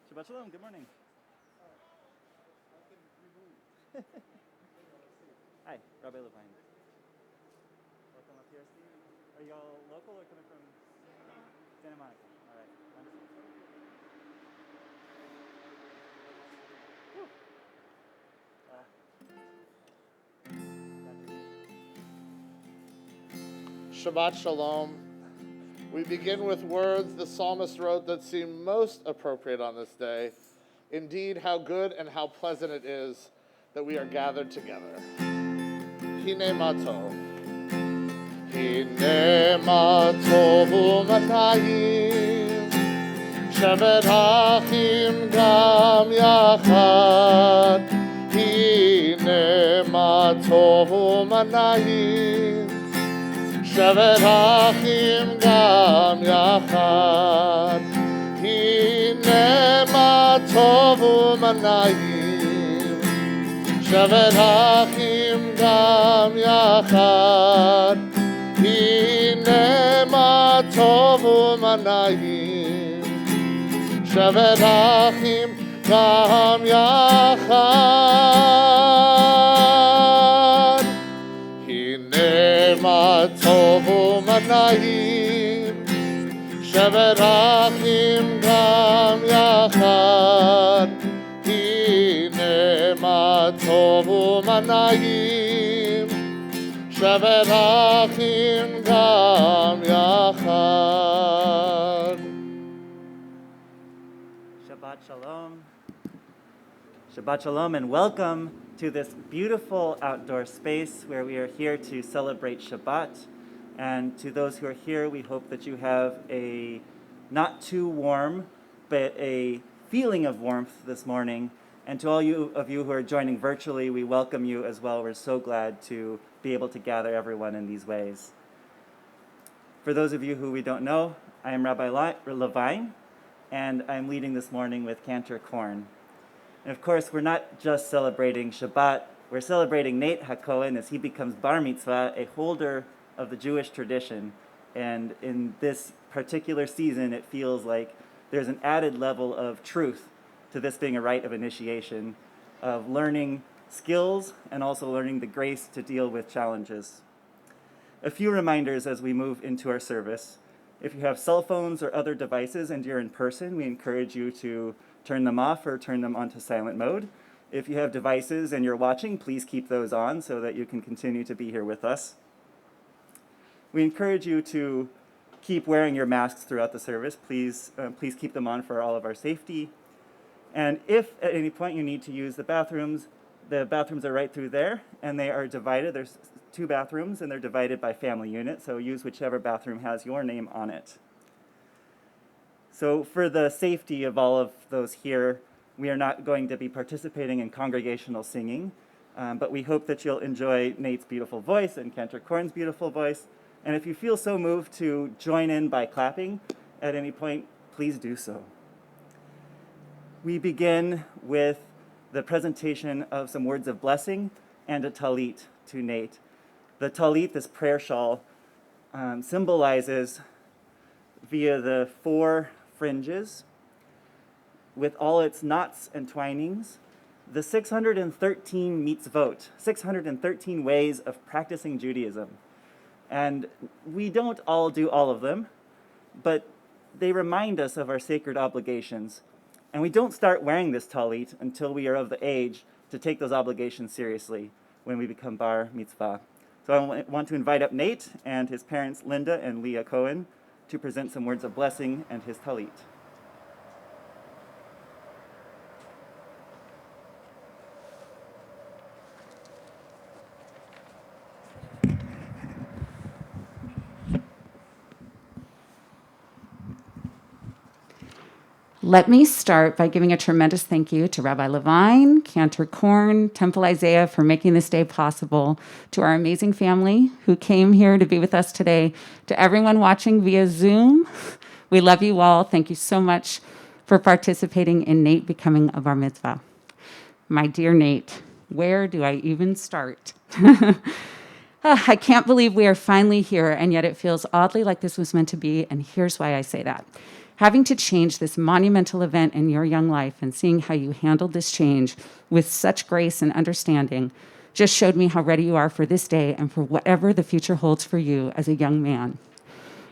Shabbat Shalom, good morning. Hi, Rabbi Levine. Welcome up here, Steve. Are you all local or coming from Santa Monica? All right, wonderful. Shabbat Shalom. We begin with words the psalmist wrote that seem most appropriate on this day. Indeed, how good and how pleasant it is that we are gathered together. Hine ma tov. Hine ma tov u'matayim shevet hachim gam yachad. Hine ma tov u'matayim shevet hachim gam yachad. Hine ma tov u'manayim shevet hachim gam yachad. Hine ma tov u'manayim shevet hachim gam yachad. Hine ma tov u'manayim shevet hachim gam yachad. Hine ma tov u'manayim shevet hachim gam yachad. Shabbat Shalom. Shabbat Shalom and welcome to this beautiful outdoor space where we are here to celebrate Shabbat. And to those who are here, we hope that you have a not too warm, but a feeling of warmth this morning. And to all of you who are joining virtually, we welcome you as well. We're so glad to be able to gather everyone in these ways. For those of you who we don't know, I am Rabbi Levine, and I'm leading this morning with Cantor Korn. And of course, we're not just celebrating Shabbat, we're celebrating Nate HaKohen as he becomes Bar Mitzvah, a holder of the Jewish tradition. And in this particular season, it feels like there's an added level of truth to this being a rite of initiation, of learning skills and also learning the grace to deal with challenges. A few reminders as we move into our service. If you have cell phones or other devices and you're in person, we encourage you to turn them off or turn them onto silent mode. If you have devices and you're watching, please keep those on so that you can continue to be here with us. We encourage you to keep wearing your masks throughout the service. Please keep them on for all of our safety. And if at any point you need to use the bathrooms are right through there, and they are divided. There's 2 bathrooms, and they're divided by family unit, so use whichever bathroom has your name on it. So for the safety of all of those here, we are not going to be participating in congregational singing, but we hope that you'll enjoy Nate's beautiful voice and Cantor Korn's beautiful voice. And if you feel so moved to join in by clapping at any point, please do so. We begin with the presentation of some words of blessing and a talit to Nate. The talit, this prayer shawl, symbolizes via the 4 fringes, with all its knots and twinings, the 613 mitzvot, 613 ways of practicing Judaism. And we don't all do all of them, but they remind us of our sacred obligations. And we don't start wearing this talit until we are of the age to take those obligations seriously when we become bar mitzvah. So I want to invite up Nate and his parents, Linda and Leah Cohen, to present some words of blessing and his talit. Let me start by giving a tremendous thank you to Rabbi Levine, Cantor Korn, Temple Isaiah for making this day possible, to our amazing family who came here to be with us today, to everyone watching via Zoom. We love you all. Thank you so much for participating in Nate becoming a bar mitzvah. My dear Nate, where do I even start? I can't believe we are finally here, and yet it feels oddly like this was meant to be, and here's why I say that. Having to change this monumental event in your young life and seeing how you handled this change with such grace and understanding just showed me how ready you are for this day and for whatever the future holds for you as a young man.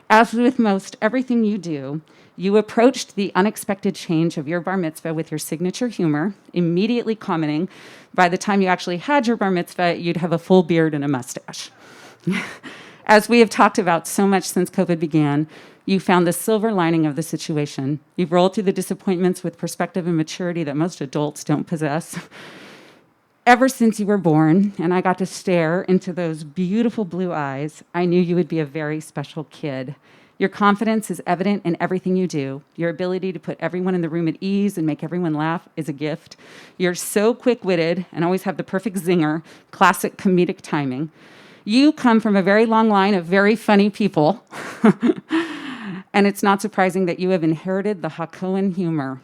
As with most everything you do, you approached the unexpected change of your bar mitzvah with your signature humor, immediately commenting by the time you actually had your bar mitzvah, you'd have a full beard and a mustache. As we have talked about so much since COVID began, you found the silver lining of the situation. You've rolled through the disappointments with perspective and maturity that most adults don't possess. Ever since you were born, and I got to stare into those beautiful blue eyes, I knew you would be a very special kid. Your confidence is evident in everything you do. Your ability to put everyone in the room at ease and make everyone laugh is a gift. You're so quick-witted and always have the perfect zinger, classic comedic timing. You come from a very long line of very funny people, and it's not surprising that you have inherited the Hakohen humor.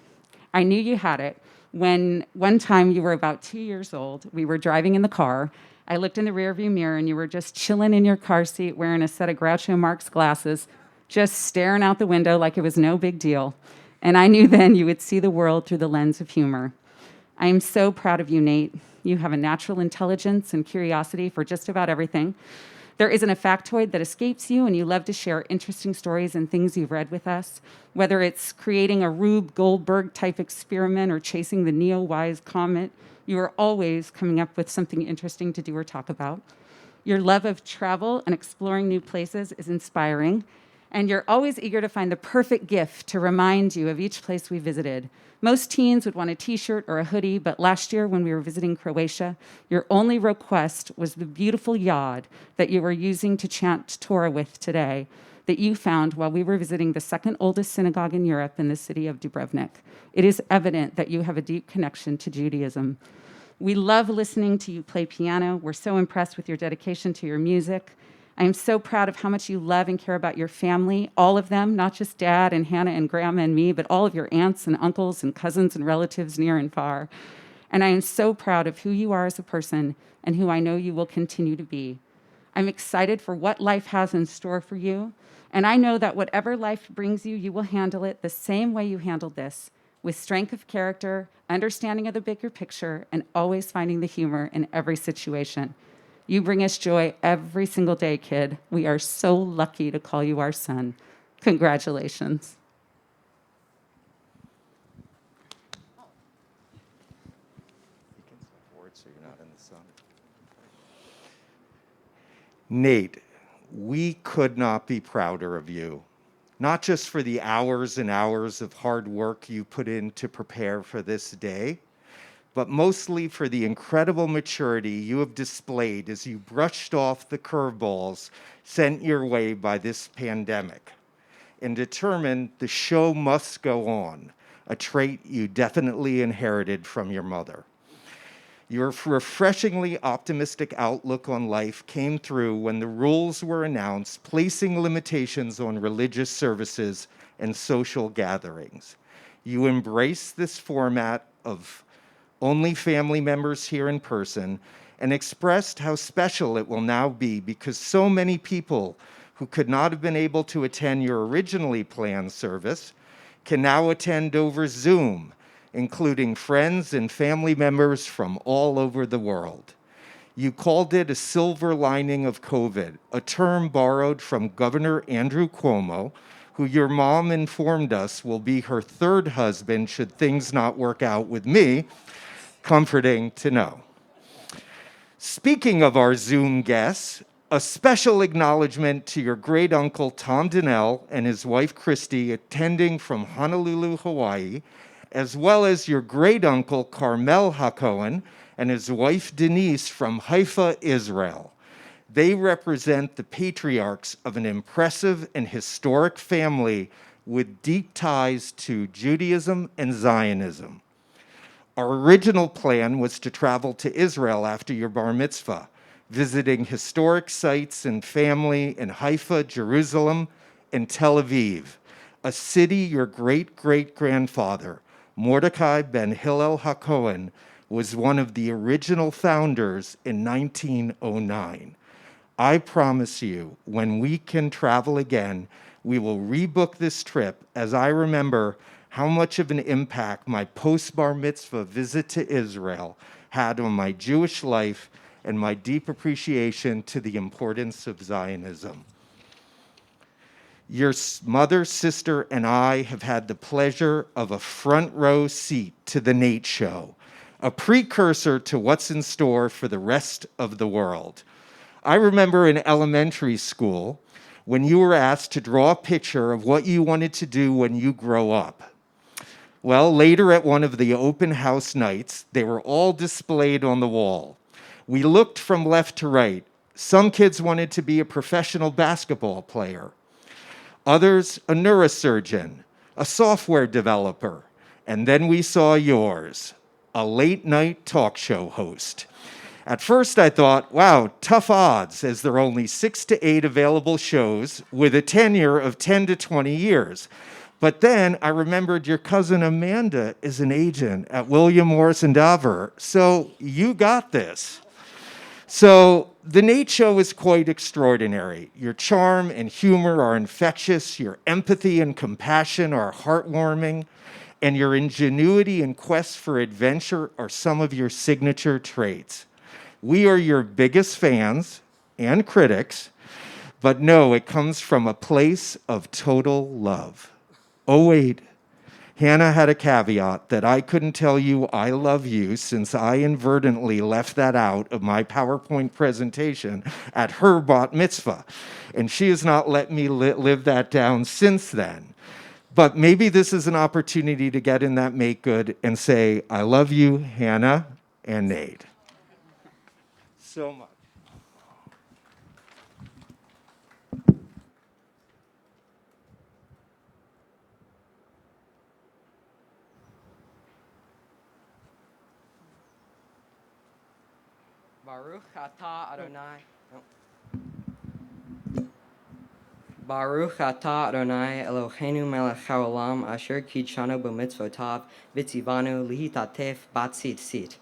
I knew you had it. When one time you were about 2 years old, we were driving in the car. I looked in the rearview mirror and you were just chilling in your car seat wearing a set of Groucho Marx glasses, just staring out the window like it was no big deal. And I knew then you would see the world through the lens of humor. I am so proud of you, Nate. You have a natural intelligence and curiosity for just about everything. There isn't a factoid that escapes you, and you love to share interesting stories and things you've read with us, whether it's creating a Rube Goldberg-type experiment or chasing the Neowise comet. You are always coming up with something interesting to do or talk about. Your love of travel and exploring new places is inspiring, and you're always eager to find the perfect gift to remind you of each place we visited. Most teens would want a t-shirt or a hoodie, but last year when we were visiting Croatia, your only request was the beautiful yod that you were using to chant Torah with today that you found while we were visiting the second oldest synagogue in Europe in the city of Dubrovnik. It is evident that you have a deep connection to Judaism. We love listening to you play piano. We're so impressed with your dedication to your music. I am so proud of how much you love and care about your family, all of them, not just Dad and Hannah and Grandma and me, but all of your aunts and uncles and cousins and relatives near and far. And I am so proud of who you are as a person and who I know you will continue to be. I'm excited for what life has in store for you, and I know that whatever life brings you, you will handle it the same way you handled this, with strength of character, understanding of the bigger picture, and always finding the humor in every situation. You bring us joy every single day, kid. We are so lucky to call you our son. Congratulations. You can step forward so you're not in the sun. Nate, we could not be prouder of you, not just for the hours and hours of hard work you put in to prepare for this day, but mostly for the incredible maturity you have displayed as you brushed off the curveballs sent your way by this pandemic and determined the show must go on, a trait you definitely inherited from your mother. Your refreshingly optimistic outlook on life came through when the rules were announced, placing limitations on religious services and social gatherings. You embraced this format of only family members here in person, and expressed how special it will now be because so many people who could not have been able to attend your originally planned service can now attend over Zoom, including friends and family members from all over the world. You called it a silver lining of COVID, a term borrowed from Governor Andrew Cuomo, who your mom informed us will be her third husband should things not work out with me. Comforting to know. Speaking of our Zoom guests, a special acknowledgement to your great uncle Tom Donnell and his wife Christy attending from Honolulu, Hawaii, as well as your great uncle Carmel Hakohen and his wife Denise from Haifa, Israel. They represent the patriarchs of an impressive and historic family with deep ties to Judaism and Zionism. Our original plan was to travel to Israel after your bar mitzvah, visiting historic sites and family in Haifa, Jerusalem, and Tel Aviv, a city your great-great-grandfather, Mordecai ben Hillel Hakohen, was one of the original founders in 1909. I promise you, when we can travel again, we will rebook this trip, as I remember how much of an impact my post-bar mitzvah visit to Israel had on my Jewish life and my deep appreciation to the importance of Zionism. Your mother, sister, and I have had the pleasure of a front row seat to the Nate Show, a precursor to what's in store for the rest of the world. I remember in elementary school when you were asked to draw a picture of what you wanted to do when you grow up. Well, later at one of the open house nights, they were all displayed on the wall. We looked from left to right. Some kids wanted to be a professional basketball player. Others, a neurosurgeon, a software developer. And then we saw yours, a late night talk show host. At first I thought, wow, tough odds, as there are only 6 to 8 available shows with a tenure of 10 to 20 years. But then I remembered your cousin Amanda is an agent at William Morris and Dover, so you got this. So the Nate Show is quite extraordinary. Your charm and humor are infectious, your empathy and compassion are heartwarming, and your ingenuity and quest for adventure are some of your signature traits. We are your biggest fans and critics, but no, it comes from a place of total love. Oh, wait. Hannah had a caveat that I couldn't tell you I love you since I inadvertently left that out of my PowerPoint presentation at her bat mitzvah. And she has not let me live that down since then. But maybe this is an opportunity to get in that make good and say, I love you, Hannah and Nate. So much. Baruch atah Adonai. Baruch atah Adonai Eloheinu melech haolam asher kidshanu b'mitzvotav v'tzivanu lihitatef batzit.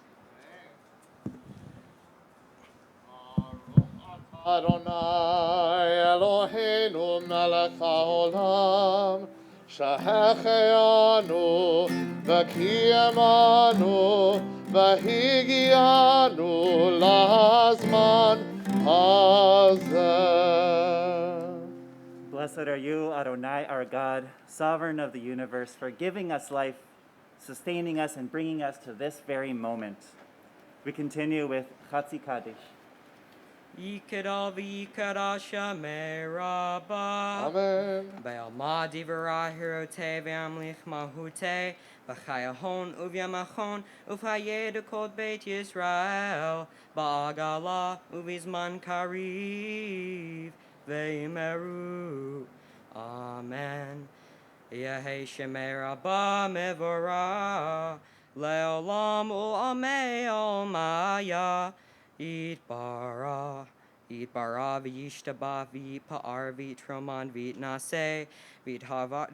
Adonai Eloheinu melech haolam shehecheyanu v'kiyemanu v'higianu lazman hazeh. Blessed are you, Adonai, our God, sovereign of the universe, for giving us life, sustaining us, and bringing us to this very moment. We continue with Chatzi Kaddish. Yikadal v'yikadal Shemei Rabbah. Amen. Be'alma divara hirote ve'amlich mahute v'chayahon uvyamachon ufhayedekot Beit Yisrael ba'agala uvizman kariv ve'imeru. Amen. Yehi Shemei Rabbah mevorah le'olam u'amei olmaya. Yitbara v'yishtabah v'yipa'ar v'yitroman v'yitnaseh v'yithale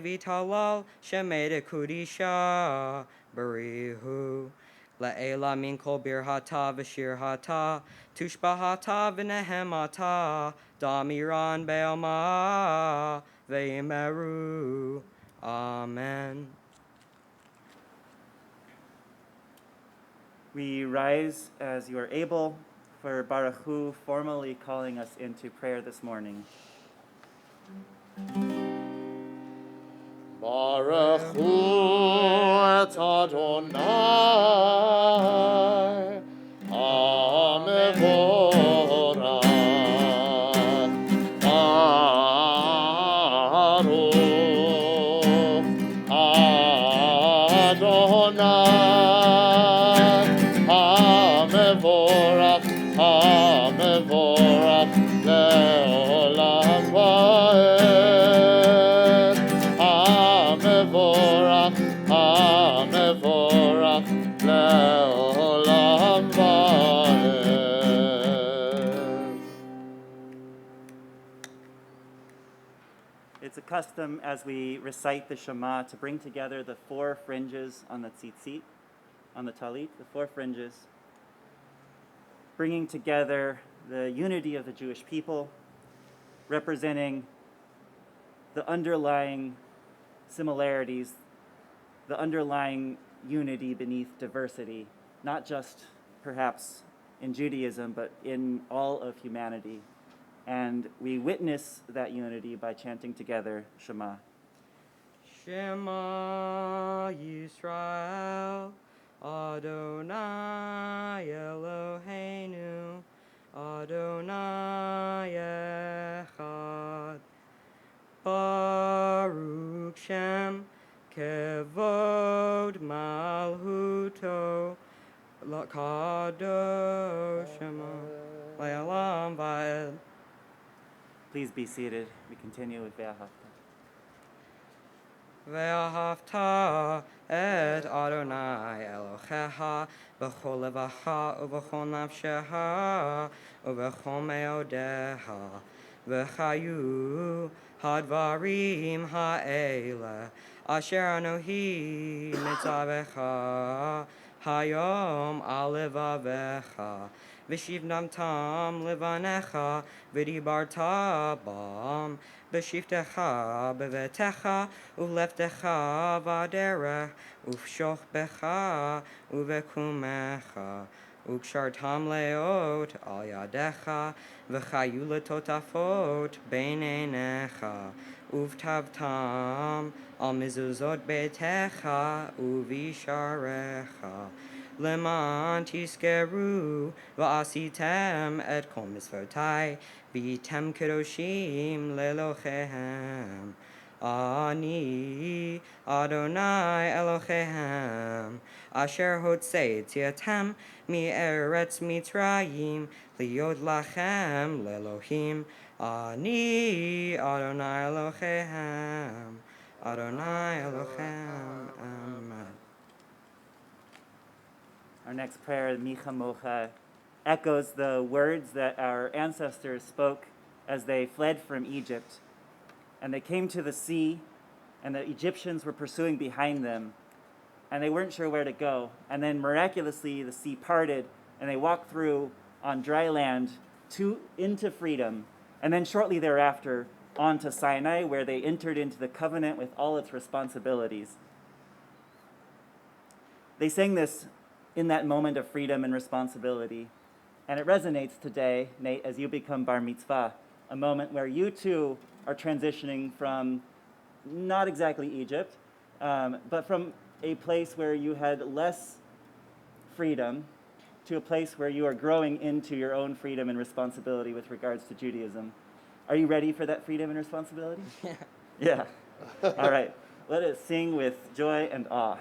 v'yithalal shemei dekudisha barihu le'ela min kol birhata v'shirhata tushbahata v'nehemata damiran be'alma ve'imeru. Amen. We rise as you are able for Baruch Hu formally calling us into prayer this morning. Baruch Hu et Adonai Hamevorach Baruch Adonai Hamevorach le'olam va'ed Hamevorach le'olam va'ed. It's a custom as we recite the Shema to bring together the 4 fringes on the tzitzit, on the talit, the 4 fringes, bringing together the unity of the Jewish people, representing the underlying similarities, the underlying unity beneath diversity, not just perhaps in Judaism, but in all of humanity. And we witness that unity by chanting together Shema. Shema Yisrael, Adonai Eloheinu, Adonai Echad. Baruch Shem, Kevod Malhuto, Kadosh Shema, Le'olam Va'ed. Please be seated. We continue with Ve'ahavta. Ve'ahavta et Adonai Elohecha b'chol levacha u'b'chol nafshecha u'b'chol me'odeha v'chayu hadvarim ha'ele asher anohi nitzavecha hayom al levavecha v'shivnamtam levanecha v'dibarta bam B'shiftecha, b'vetecha, u'leftecha, v'aderech, u'v'shochbecha, u'v'kumecha, u'kshartam leot al yadecha, v'chayu letotafot bein einecha, u'v'tavtam al mizuzot beitecha, u'visharecha. Leman tiskeru va'asitem et kol mitzvotai v'yitem kedoshim lelochehem. Ani Adonai Elochehem asher hotzeitietem mi'eretz Mitzrayim liot lachem lelohim. Ani Adonai Elochehem, Adonai Elochehem. Amen. Our next prayer, Micha Mocha, echoes the words that our ancestors spoke as they fled from Egypt. And they came to the sea, and the Egyptians were pursuing behind them, and they weren't sure where to go. And then miraculously, the sea parted, and they walked through on dry land into freedom. And then shortly thereafter, on to Sinai, where they entered into the covenant with all its responsibilities. They sang this in that moment of freedom and responsibility. And it resonates today, Nate, as you become bar mitzvah, a moment where you too are transitioning from not exactly Egypt, but from a place where you had less freedom to a place where you are growing into your own freedom and responsibility with regards to Judaism. Are you ready for that freedom and responsibility? Yeah. All right. Let us sing with joy and awe.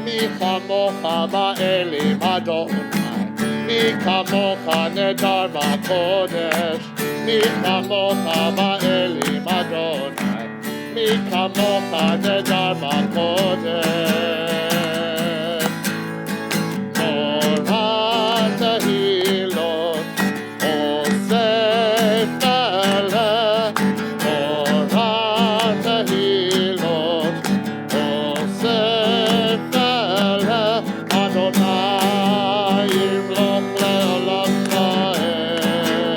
Mi kamocha ba'elim Adonai, mi kamocha nedar ba'kodesh, mi kamocha ba'elim Adonai, mi kamocha nedar ba'kodesh. Torah tehilot, osef melech, Torah tehilot, osef melech, Adonai yimloch le'olam va'ed.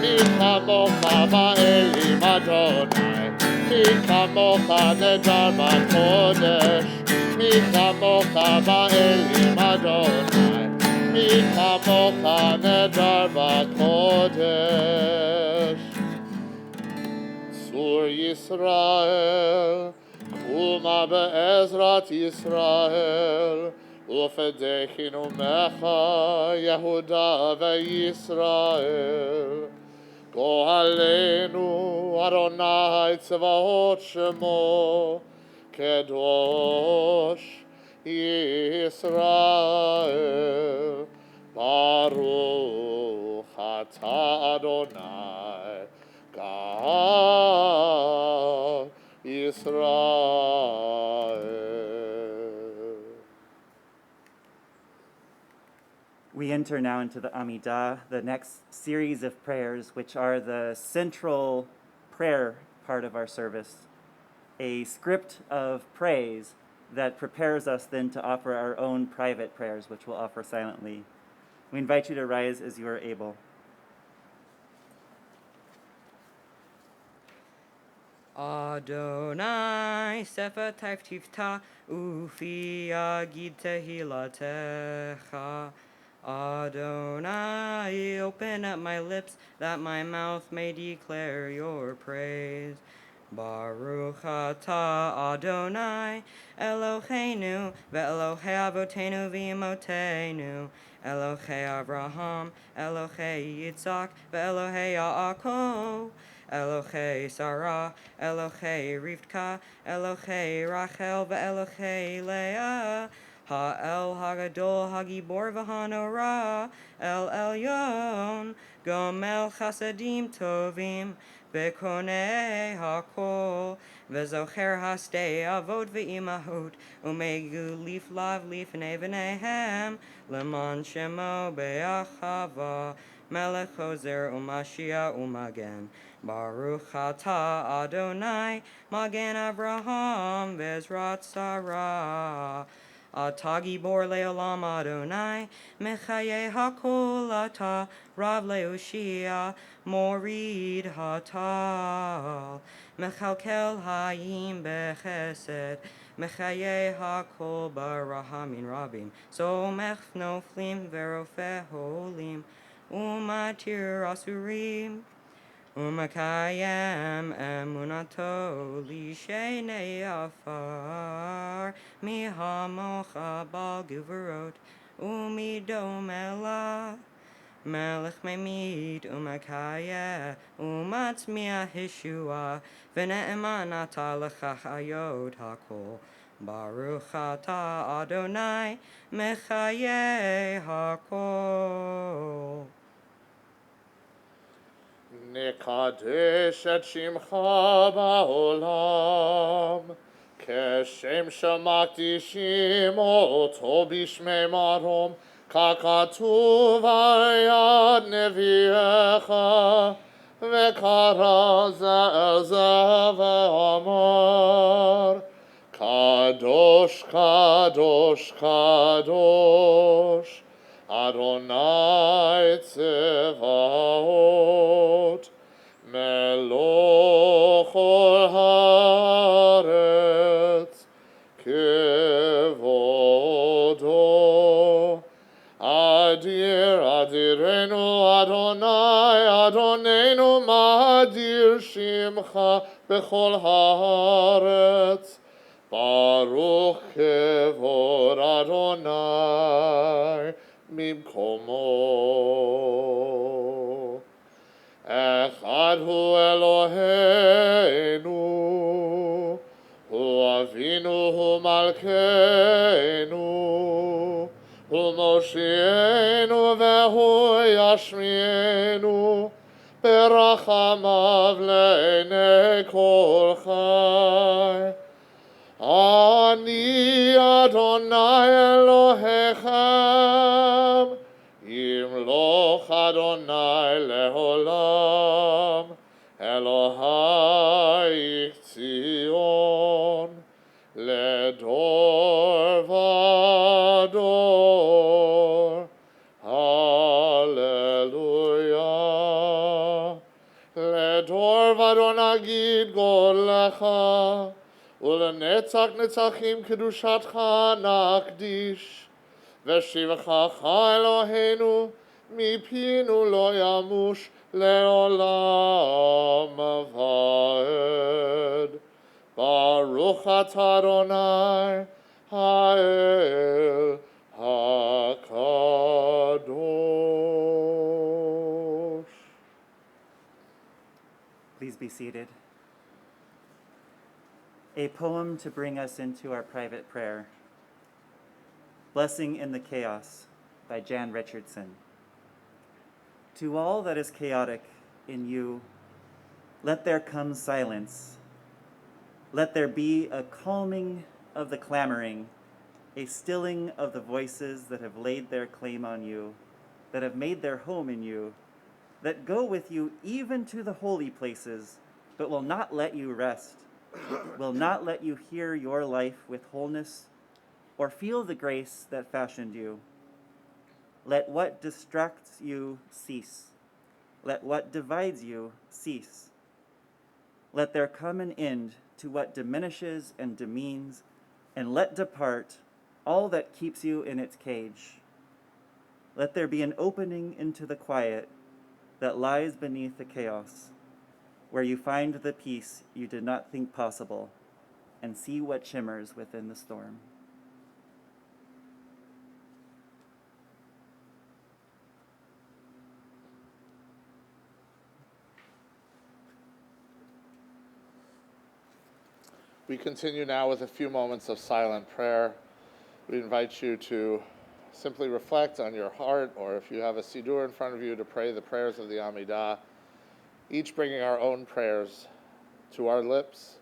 Mi kamocha ba'elim Adonai, mi kamocha nedar ba'kodesh, mi kamocha ba'elim Adonai, mi kamocha nedar ba'kodesh. Sur Yisrael, kuma be'ezrat Yisrael, ufedechinu mecha Yehuda ve'Yisrael. Gohalenu Adonai tzvaot shemo, Kedosh Yisrael. Baruch atah Adonai Gad Yisrael. We enter now into the Amidah, the next series of prayers, which are the central prayer part of our service. a script of praise that prepares us then to offer our own private prayers, which we'll offer silently. We invite you to rise as you are able. Adonai, sefa tifta, ufi agid tehilatecha. Adonai, open up my lips, that my mouth may declare your praise. Baruch atah Adonai, Eloheinu, ve'Elohei avotenu v'imotenu, Elohei Abraham, Elohei Yitzhak, ve'Elohei Yaakov, Elohei Sarah, Elohei Rivka, Elohei Rachel, ve'Elohei Leah, Ha'el Hagadol Hagibor v'Hanora, El Elyon, Gomel Chasadim Tovim, Bekonei Hakol, Vezocher Hastei Avot Ve'imahot, Umegu Leaf Lav Lifnei V'nehem, Leman Shemo Be'achava, Melech Hozer Umashia Umagen, Baruch Atah Adonai, Magen Abraham, Vezrat Sarah. Atah Gibor Leolam Adonai, Mechaye Hakol Atah, Rav Leoshia, Morid Hatal, Mechalkel Hayim Bechesed, Mechaye Hakol Barahamin Rabim, Somech Noflim Verofe Holim, Umatir Asurim, Umakayem emunato lishenei afar mihamocha bal guverot umidomela melech memid umakaya umatzmia hishua v'ne'emanata lechachayot hakol Baruch atah Adonai mechaye hakol. נקדש את שמך בעולם, כשם שמקדישים אותו בשמי מרום, ככתוב על יד נביאך, וקרא זה אל זה ואמר, קדוש, קדוש, קדוש, אדוני צבאות, מלוך כל הארץ, כבודו. אדיר, אדירנו, אדוני, אדוננו, מאדיר שמך בכל הארץ. ברוך כבוד אדוני ממקומו. אחד הוא אלוהינו, הוא אבינו, הוא מלכנו, הוא מושיענו והוא ישמיענו, ברחמיו לעיני כל חי. אני אדוני אלוהיכם, ימלוך אדוני לעולם, אלוהי ציון, לדור ודור. הללויה. לדור ודור נגיד גודלך, ולנצח נצחים קדושתך נקדיש, ושיבחך אלוהינו מפינו לא ימוש לעולם ועד. ברוך אתה אדוני האל הקדוש. Please be seated. A poem to bring us into our private prayer. Blessing in the Chaos by Jan Richardson. To all that is chaotic in you, let there come silence. Let there be a calming of the clamoring, a stilling of the voices that have laid their claim on you, that have made their home in you, that go with you even to the holy places, but will not let you rest, will not let you hear your life with wholeness or feel the grace that fashioned you. Let what distracts you cease. Let what divides you cease. Let there come an end to what diminishes and demeans, and let depart all that keeps you in its cage. Let there be an opening into the quiet that lies beneath the chaos, where you find the peace you did not think possible and see what shimmers within the storm. We continue now with a few moments of silent prayer. We invite you to simply reflect on your heart, or if you have a siddur in front of you, to pray the prayers of the Amidah, each bringing our own prayers to our lips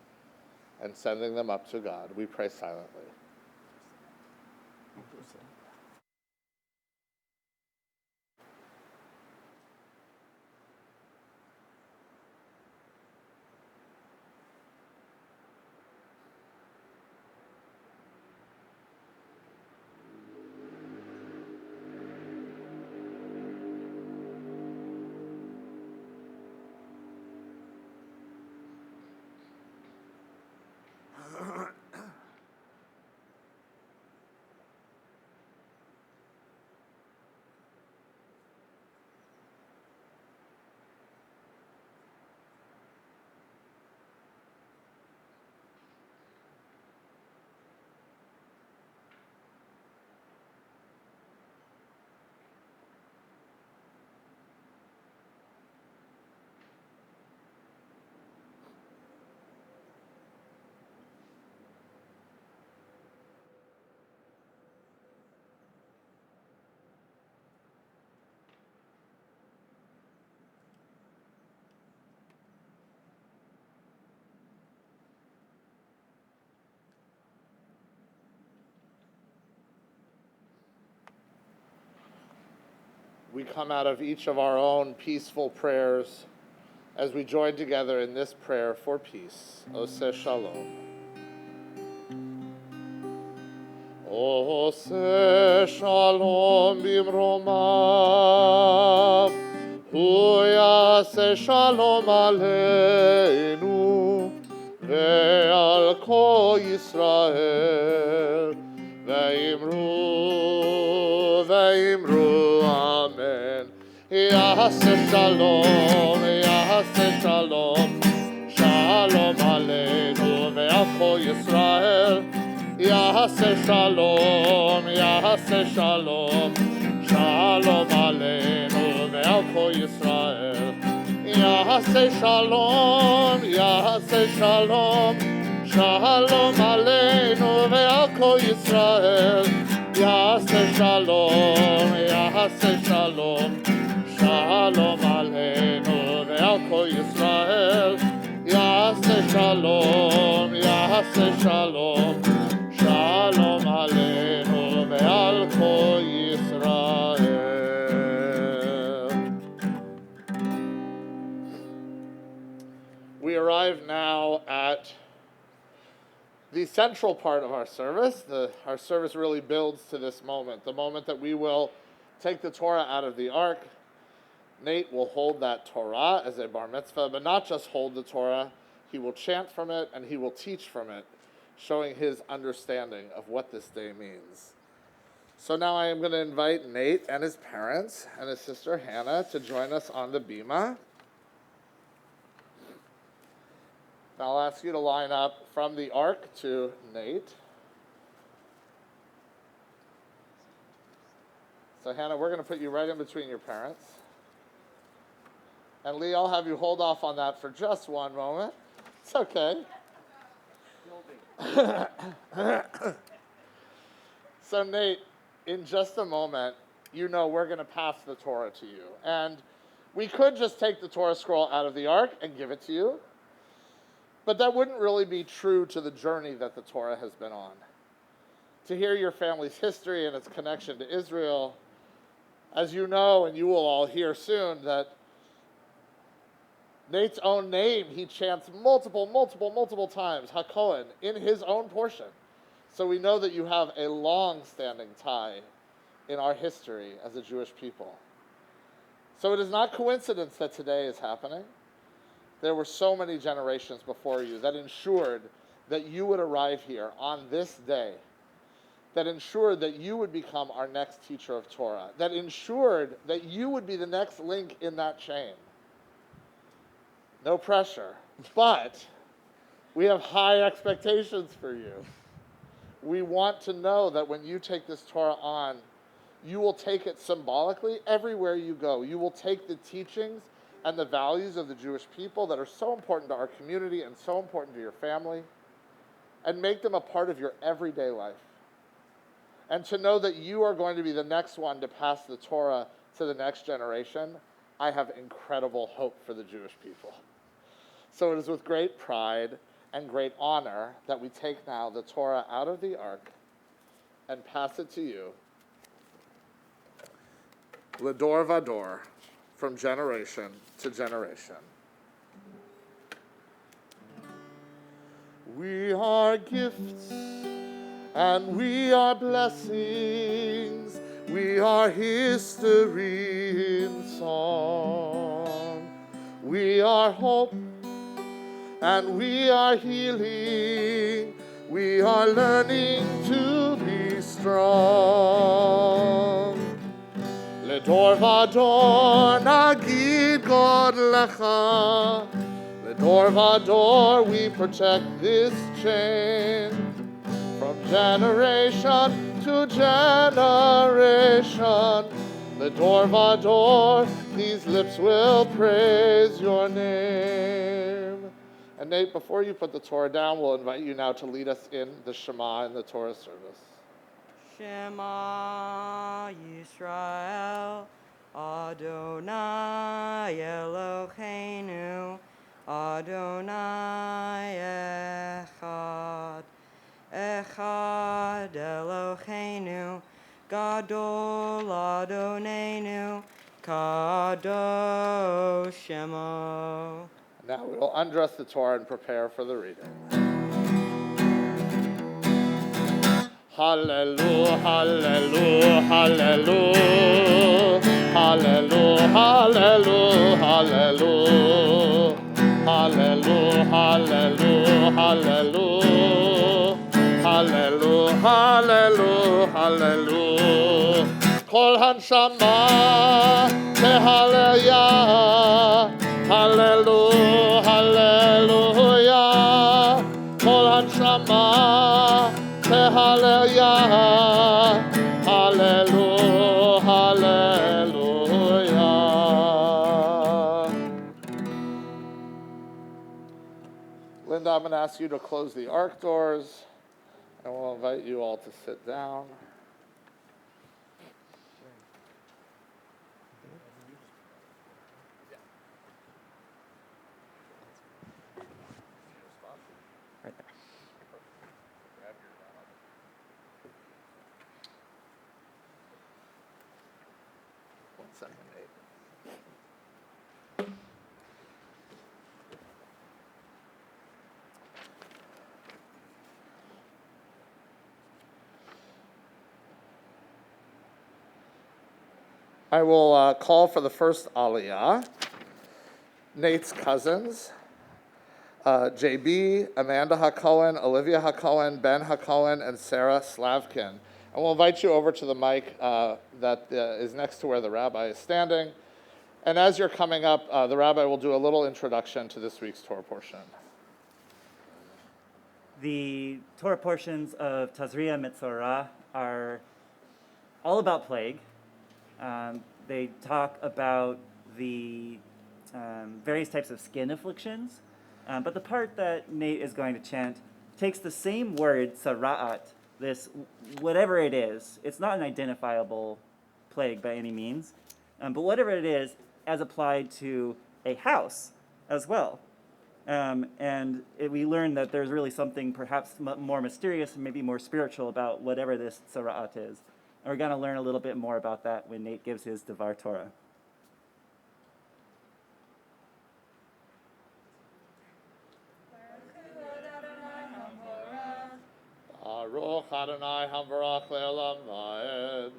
and sending them up to God. We pray silently. We come out of each of our own peaceful prayers as we join together in this prayer for peace. Oseh Shalom. Oseh Shalom bimromav, Hu yaseh Shalom aleinu, ve'al kol Yisrael, ve'imru amen. Yaseh Shalom, Yaseh Shalom, Shalom aleinu, ve'al kol Yisrael, Yaseh Shalom, Yaseh Shalom, Shalom aleinu ve'al kol Yisrael. Yaseh Shalom, Yaseh Shalom, Shalom aleinu ve'al kol Yisrael. Yaseh Shalom, Yaseh Shalom, Shalom aleinu ve'al kol Yisrael. Yaseh Shalom, Yaseh Shalom, Shalom aleinu ve'al kol Yisrael. We arrive now at the central part of our service. Our service really builds to this moment, the moment that we will take the Torah out of the ark. Nate will hold that Torah as a bar mitzvah, but not just hold the Torah. He will chant from it and he will teach from it, showing his understanding of what this day means. So now I am going to invite Nate and his parents and his sister Hannah to join us on the bima. Now I'll ask you to line up from the ark to Nate. So Hannah, we're going to put you right in between your parents. And Lee, I'll have you hold off on that for just one moment. It's okay. So Nate, in just a moment, you know we're going to pass the Torah to you. And we could just take the Torah scroll out of the ark and give it to you. But that wouldn't really be true to the journey that the Torah has been on. To hear your family's history and its connection to Israel, as you know, and you will all hear soon, that Nate's own name, he chants multiple times, HaKohen, in his own portion. So we know that you have a long-standing tie in our history as a Jewish people. So it is not coincidence that today is happening. There were so many generations before you that ensured that you would arrive here on this day, that ensured that you would become our next teacher of Torah, that ensured that you would be the next link in that chain. No pressure, but we have high expectations for you. We want to know that when you take this Torah on, you will take it symbolically everywhere you go. You will take the teachings and the values of the Jewish people that are so important to our community and so important to your family, and make them a part of your everyday life. And to know that you are going to be the next one to pass the Torah to the next generation, I have incredible hope for the Jewish people. So it is with great pride and great honor that we take now the Torah out of the ark and pass it to you, L'dor vador, from generation to generation. We are gifts and we are blessings. We are history in song. We are hope and we are healing. We are learning to be strong. L'dor vador nagid God lecha. L'dor vador we protect this chain. From generation to generation, L'dor vador, these lips will praise your name. And Nate, before you put the Torah down, we'll invite you now to lead us in the Shema in the Torah service. Shema Yisrael, Adonai Eloheinu, Adonai Echad. Echad Eloheinu, Gadol Adonenu, Kadosh Shemo. Now we will undress the Torah and prepare for the reading. Hallelujah, hallelujah, hallelujah, hallelujah, hallelujah, hallelujah, hallelujah, hallelujah, hallelujah, hallelujah, hallelujah, hallelujah. Kol hanshama tehallelujah, hallelujah, hallelujah. Kol hanshama tehallelujah, hallelujah, hallelujah. Linda, I'm going to ask you to close the ark doors, and we'll invite you all to sit down. One second, Nate. I will call for the first aliyah. Nate's cousins, JB, Amanda HaKohen, Olivia HaKohen, Ben HaKohen, and Sarah Slavkin. And we'll invite you over to the mic that is next to where the rabbi is standing. And as you're coming up, the rabbi will do a little introduction to this week's Torah portion. The Torah portions of Tazria Mitzorah are all about plague. They talk about the various types of skin afflictions. But the part that Nate is going to chant takes the same word, sara'at, this whatever it is. It's not an identifiable plague by any means. But whatever it is, as applied to a house as well. We learn that there's really something perhaps more mysterious and maybe more spiritual about whatever this sara'at is. And we're going to learn a little bit more about that when Nate gives his Devar Torah. Adonai Hamvarach Le'olam Va'ed.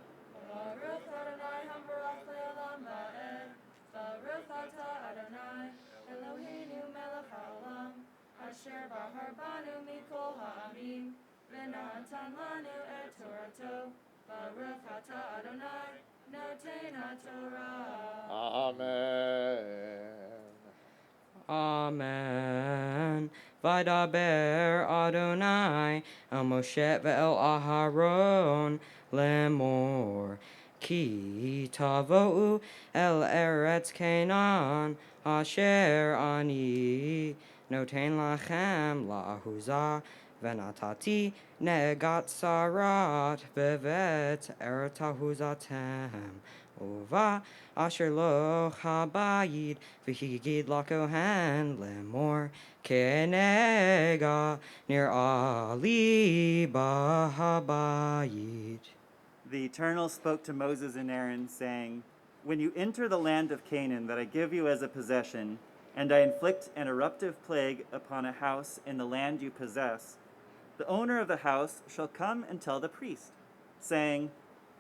Baruch Adonai Hamvarach Le'olam Va'ed. Baruch Atah Adonai Eloheinu melech haolam asher bahar banu mikol ha'amim v'natan lanu et Torato. Baruch Atah Adonai noten haTorah. Amen. Amen. Vaydaber Adonai el Moshe ve'el Aharon lemor. Ki tavo'u el eretz Canaan asher ani noten lachem la'ahuzah venatati negat sarat bevet eret ahuzatem. Uva asher lo habayid v'higid lakohen lemor kenega nir ali bahabayid. The Eternal spoke to Moses and Aaron, saying, "When you enter the land of Canaan that I give you as a possession, and I inflict an eruptive plague upon a house in the land you possess, the owner of the house shall come and tell the priest, saying,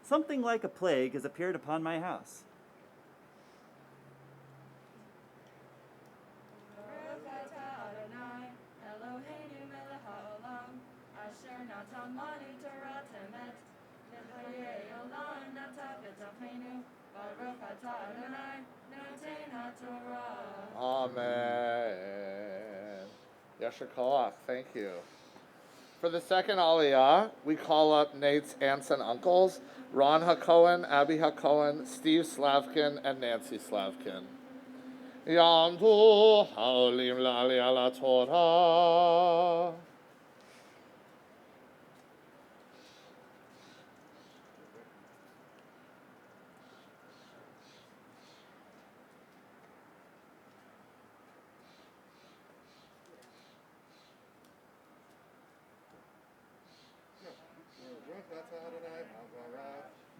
'Something like a plague has appeared upon my house.'" Baruch Atah Adonai Eloheinu melech haolam asher natan lanu Torah temet v'chayei olam natav v'tachenu. Baruch Atah Adonai noten haTorah. Amen. Yasher Koach, thank you. For the second Aliyah, we call up Nate's aunts and uncles, Ron HaKohen, Abby HaKohen, Steve Slavkin, and Nancy Slavkin. Yamdu haolim la'aliyah LaTorah.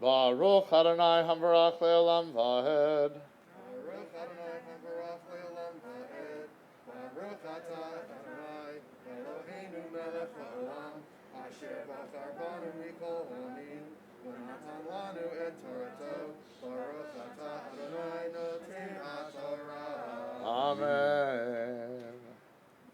Baruch Adonai Hamvarach Le'olam Va'ed. Baruch Adonai Hamvarach Le'olam Va'ed. Baruch Atah Adonai Eloheinu melech haolam asher bachar banu mikol ha'amim v'natan lanu et Torato. Baruch Atah Adonai noten haTorah. Amen.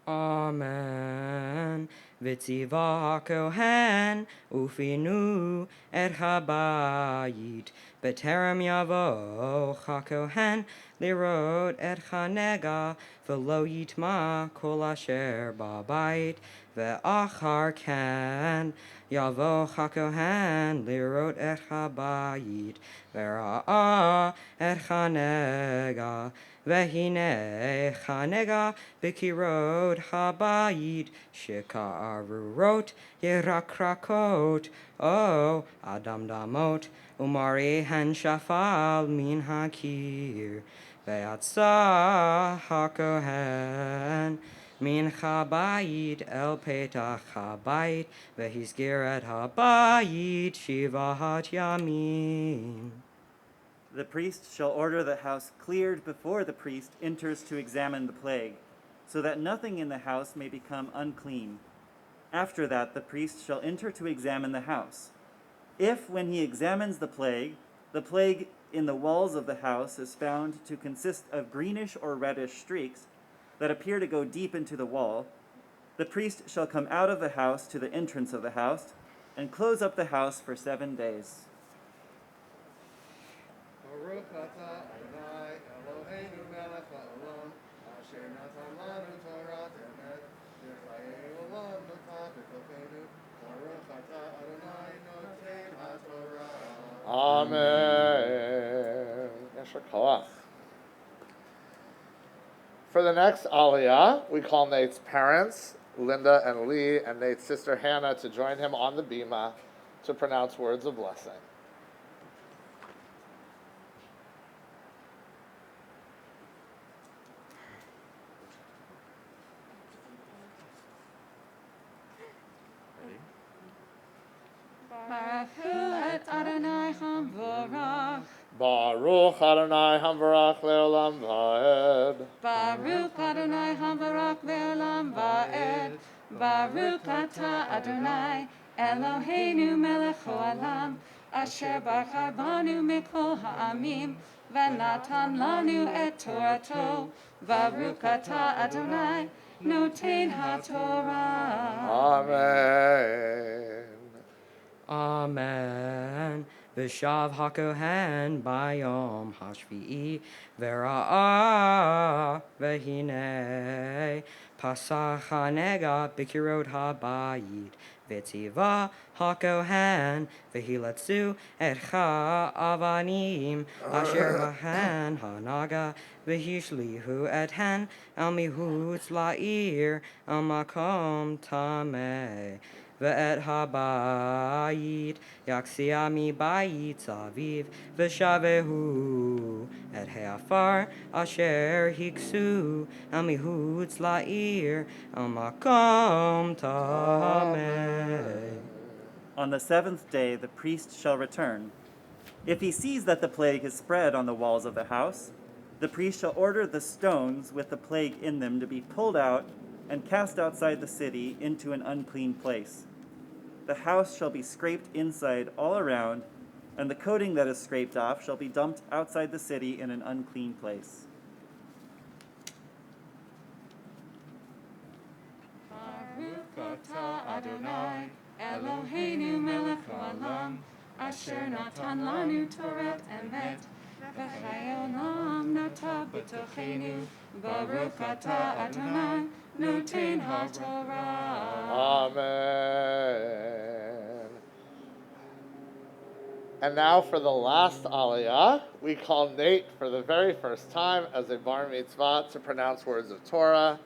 Amen. V'tziva hakohen ufinu et habayit b'terem yavo hakohen lirot et chanega v'lo yitma kol asher b'bayit ve'achar ken yavo hakohen lirot et habayit ve'ra'a et chanega Vehine chanega b'kirot habayit shekarurot yerakrakot o adam damot umari hen shafal min hakir ve'atsa hakohen min habayit el petach habayit vehizgiret habayit shivahat yamim. The priest shall order the house cleared before the priest enters to examine the plague, so that nothing in the house may become unclean. After that, the priest shall enter to examine the house. If, when he examines the plague in the walls of the house is found to consist of greenish or reddish streaks that appear to go deep into the wall, the priest shall come out of the house to the entrance of the house and close up the house for 7 days. Baruch Atah Adonai Eloheinu melech haolam asher natan lanu Torah temet v'chayei olam natav v'tachenu. Baruch Atah Adonai noten haTorah. Amen. Yasher Koach. For the next Aliyah, we call Nate's parents, Linda and Lee, and Nate's sister Hannah to join him on the bima to pronounce words of blessing. Baruch et Adonai Hamvarach. Baruch Adonai Hamvarach Le'olam Va'ed. Baruch Adonai Hamvarach Le'olam Va'ed. Baruch Atah Adonai Eloheinu melech haolam, asher bachar banu mikol ha'amim, v'natan lanu et Torato, Baruch atah Adonai, noten haTorah. Amen. Amen. V'shav hakohen bayom hashvi'i v'ra'ah v'hinei pasach hanega b'kirot habayit v'tziva hakohen v'hilatzu et ha'avanim asher bahan hanaga v'hishlihu et hen al mihutz la'ir al makom tameh Ve'et habayit yaksia mi bayit saviv v'shavehu et he'afar asher hiksu al mihutz la'ir al makom tameh. On the seventh day the priest shall return. If he sees that the plague is spread on the walls of the house, the priest shall order the stones with the plague in them to be pulled out and cast outside the city into an unclean place. The house shall be scraped inside all around, and the coating that is scraped off shall be dumped outside the city in an unclean place. Baruch atah Adonai, Eloheinu melech haolam, asher natan lanu Torah emet, v'chayolam nata b'tochenu. Baruch atah Adonai, noten haTorah. Amen. And now for the last aliyah, we call Nate for the very first time as a bar mitzvah to pronounce words of Torah.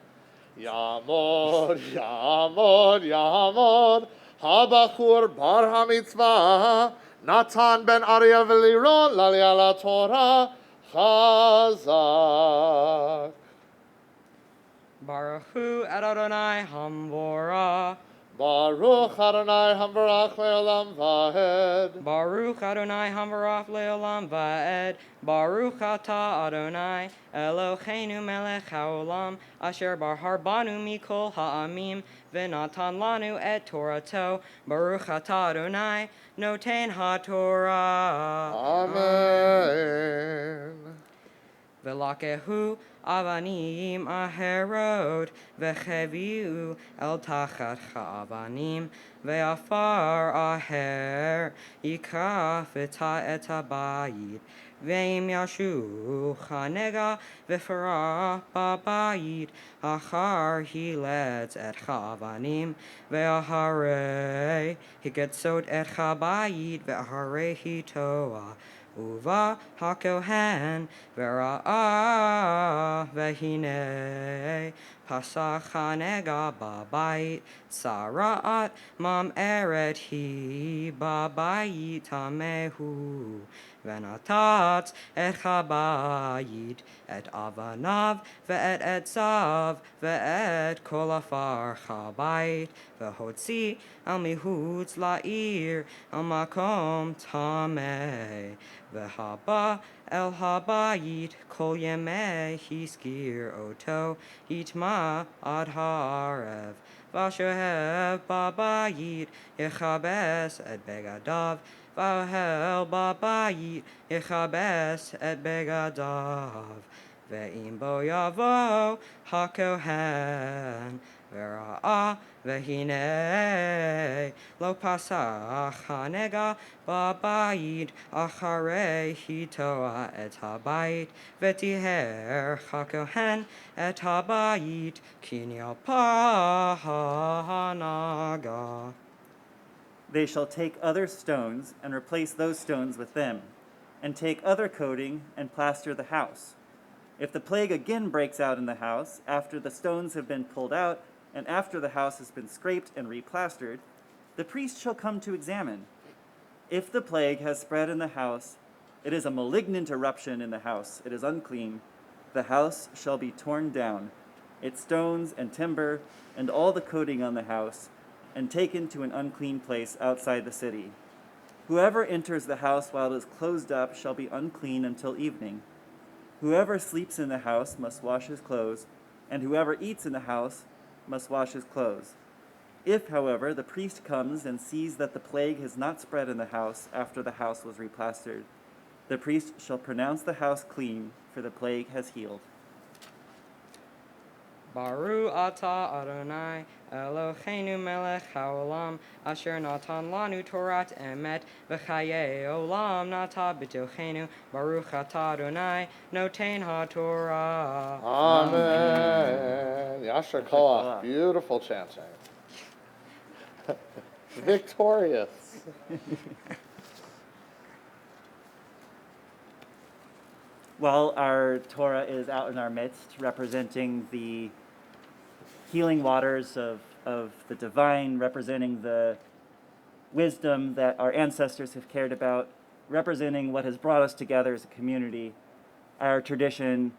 Yamod, Yamod, Yamod, Habachur bar hamitzvah, Natan ben Arya v'Liron laliyah la Torah, Chazak. Baruch hu Adonai hamvorah. Baruch Adonai hamvarach le'olam va'ed. Baruch Adonai hamvarach le'olam va'ed. Baruch atah Adonai Eloheinu melech haolam asher bahar banu mikol ha'amim v'natan lanu et Torato. Baruch atah Adonai noten haTorah. Amen. V'lakehu avanim aherot v'cheviu el tachat ha'avanim ve'afar aher yikaf et habayit ve'im yashu chanega v'farah babayit achar hiletz et ha'avanim ve'aharei hiketzot et habayit ve'aharei hitoah Uva hakohen v'ra'ah v'hinei pasach hanega babayit sara'at mam eret hi babayit tamehu v'natat et chabayit et avanav ve'et etzav ve'et kol afar chabayit v'hotzi al mihutz la'ir al makom tameh V'haba el habayit kol yemei hiskir oto yitma ad ha'arev v'ashohev babayit yechabes et begadav v'ahel babayit yechabes et begadav ve'im bo yavo hakohen v'ra'ah v'hinei lo pasach hanega babayit acharei hitoah et habayit v'tiher hakohen et habayit kinyan hanaga. They shall take other stones and replace those stones with them, and take other coating and plaster the house. If the plague again breaks out in the house, after the stones have been pulled out, and after the house has been scraped and replastered, the priest shall come to examine. If the plague has spread in the house, it is a malignant eruption in the house, it is unclean, the house shall be torn down, its stones and timber, and all the coating on the house, and taken to an unclean place outside the city. Whoever enters the house while it is closed up shall be unclean until evening. Whoever sleeps in the house must wash his clothes, and whoever eats in the house must wash his clothes. If, however, the priest comes and sees that the plague has not spread in the house after the house was replastered, the priest shall pronounce the house clean, for the plague has healed. Baruch atah Adonai Eloheinu melech haolam asher natan lanu Torat emet v'chayei olam nata b'tochenu Baruch atah Adonai noten haTorah. Amen. Yasher koach. Beautiful chanting. Victorious. While our Torah is out in our midst, representing the healing waters of the divine, representing the wisdom that our ancestors have cared about, representing what has brought us together as a community, our tradition